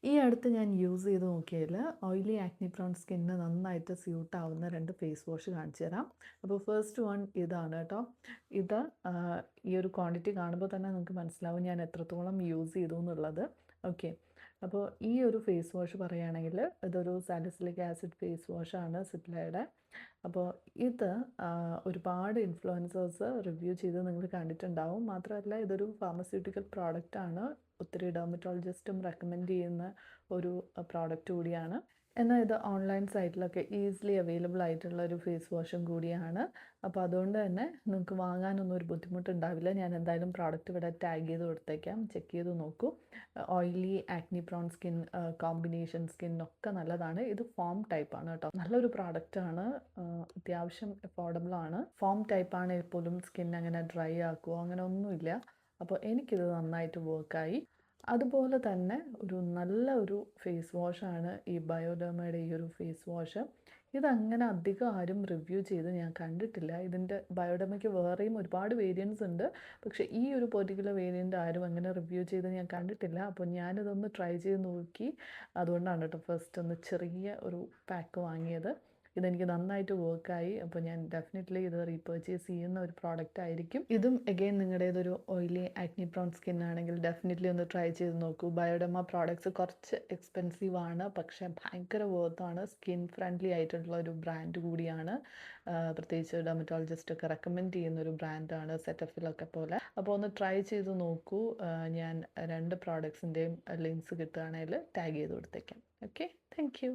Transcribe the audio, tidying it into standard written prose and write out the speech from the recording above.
ഈ അടുത്ത് ഞാൻ യൂസ് ചെയ്ത് നോക്കിയതിൽ ഓയിലി ആക്നി പ്രോൺ സ്കിന്നിന് നന്നായിട്ട് സ്യൂട്ട് ആവുന്ന 2 ഫേസ് വാഷ് കാണിച്ചു തരാം. അപ്പോൾ ഫസ്റ്റ് വൺ ഇതാണ് കേട്ടോ. ഇത് ഈ ഒരു ക്വാണ്ടിറ്റി കാണുമ്പോൾ തന്നെ നിങ്ങൾക്ക് മനസ്സിലാവും ഞാൻ എത്രത്തോളം യൂസ് ചെയ്തു എന്നുള്ളത്. ഓക്കെ, അപ്പോൾ ഈ ഒരു ഫേസ് വാഷ് പറയുകയാണെങ്കിൽ ഇതൊരു സാലിസിലിക് ആസിഡ് ഫേസ് വാഷാണ് സിപ്ലയുടെ. അപ്പോൾ ഇത് ഒരുപാട് ഇൻഫ്ലുവൻസേഴ്സ് റിവ്യൂ ചെയ്ത് നിങ്ങൾ കണ്ടിട്ടുണ്ടാവും. മാത്രമല്ല ഇതൊരു ഫാർമസ്യൂട്ടിക്കൽ പ്രോഡക്റ്റാണ്. ഒത്തിരി ഡെർമറ്റോളജിസ്റ്റും റെക്കമെൻഡ് ചെയ്യുന്ന ഒരു പ്രോഡക്റ്റ് കൂടിയാണ്. എന്നാൽ ഇത് ഓൺലൈൻ സൈറ്റിലൊക്കെ ഈസിലി അവൈലബിൾ ആയിട്ടുള്ള ഒരു ഫേസ് വാഷും കൂടിയാണ്. അപ്പോൾ അതുകൊണ്ട് തന്നെ നിങ്ങൾക്ക് വാങ്ങാനൊന്നും ഒരു ബുദ്ധിമുട്ടുണ്ടാവില്ല. ഞാൻ എന്തായാലും പ്രോഡക്റ്റ് ഇവിടെ ടാഗ് ചെയ്ത് കൊടുത്തേക്കാം, ചെക്ക് ചെയ്ത് നോക്കൂ. Oily acne prone skin combination സ്കിന്നൊക്കെ നല്ലതാണ്. ഇത് ഫോം ടൈപ്പാണ് കേട്ടോ. നല്ലൊരു പ്രോഡക്റ്റാണ്, അത്യാവശ്യം അഫോർഡബിൾ ആണ്. ഫോം ടൈപ്പാണെങ്കിൽ പോലും സ്കിൻ അങ്ങനെ ഡ്രൈ ആക്കുമോ അങ്ങനെ ഒന്നുമില്ല. അപ്പോൾ എനിക്കിത് നന്നായിട്ട് വർക്കായി. അതുപോലെ തന്നെ നല്ല ഒരു ഫേസ് വാഷാണ് ഈ ബയോഡെർമയുടെ ഈ ഒരു ഫേസ് വാഷ്. ഇതങ്ങനെ അധികം ആരും റിവ്യൂ ചെയ്ത് ഞാൻ കണ്ടിട്ടില്ല. ഇതിൻ്റെ ബയോഡെർമയ്ക്ക് വേറെയും ഒരുപാട് വേരിയൻസ് ഉണ്ട്, പക്ഷേ ഈ ഒരു പെർട്ടിക്കുലർ വേരിയൻ്റ് ആരും അങ്ങനെ റിവ്യൂ ചെയ്ത് ഞാൻ കണ്ടിട്ടില്ല. അപ്പോൾ ഞാനിതൊന്ന് ട്രൈ ചെയ്ത് നോക്കി. അതുകൊണ്ടാണ് കേട്ടോ ഫസ്റ്റ് ഒന്ന് ചെറിയ ഒരു പാക്ക് വാങ്ങിയത്. ഇതെനിക്ക് നന്നായിട്ട് വർക്കായി. അപ്പോൾ ഞാൻ ഡെഫിനറ്റ്ലി ഇത് റീപർച്ചേസ് ചെയ്യുന്ന ഒരു പ്രോഡക്റ്റ് ആയിരിക്കും. ഇതും എഗെയിൻ നിങ്ങളുടേതൊരു ഓയിലി ആക്നി പ്രോൺ സ്കിൻ ആണെങ്കിൽ ഡെഫിനറ്റ്ലി ഒന്ന് ട്രൈ ചെയ്ത് നോക്കൂ. ബയോഡെർമ പ്രോഡക്ട്സ് കുറച്ച് എക്സ്പെൻസീവ് ആണ്, പക്ഷേ ഭയങ്കര വർത്താണ്. സ്കിൻ ഫ്രണ്ട്ലി ആയിട്ടുള്ള ഒരു ബ്രാൻഡ് കൂടിയാണ്. പ്രത്യേകിച്ച് ഡെർമറ്റോളജിസ്റ്റ് ഒക്കെ റെക്കമെൻഡ് ചെയ്യുന്ന ഒരു ബ്രാൻഡാണ് സെറ്റഫിലൊക്കെ പോലെ. അപ്പോൾ ഒന്ന് ട്രൈ ചെയ്ത് നോക്കൂ. ഞാൻ 2 പ്രോഡക്ട്സിൻ്റെയും ലിങ്ക്സ് കിട്ടുകയാണെങ്കിൽ ടാഗ് ചെയ്ത് കൊടുത്തേക്കാം. Okay, thank you.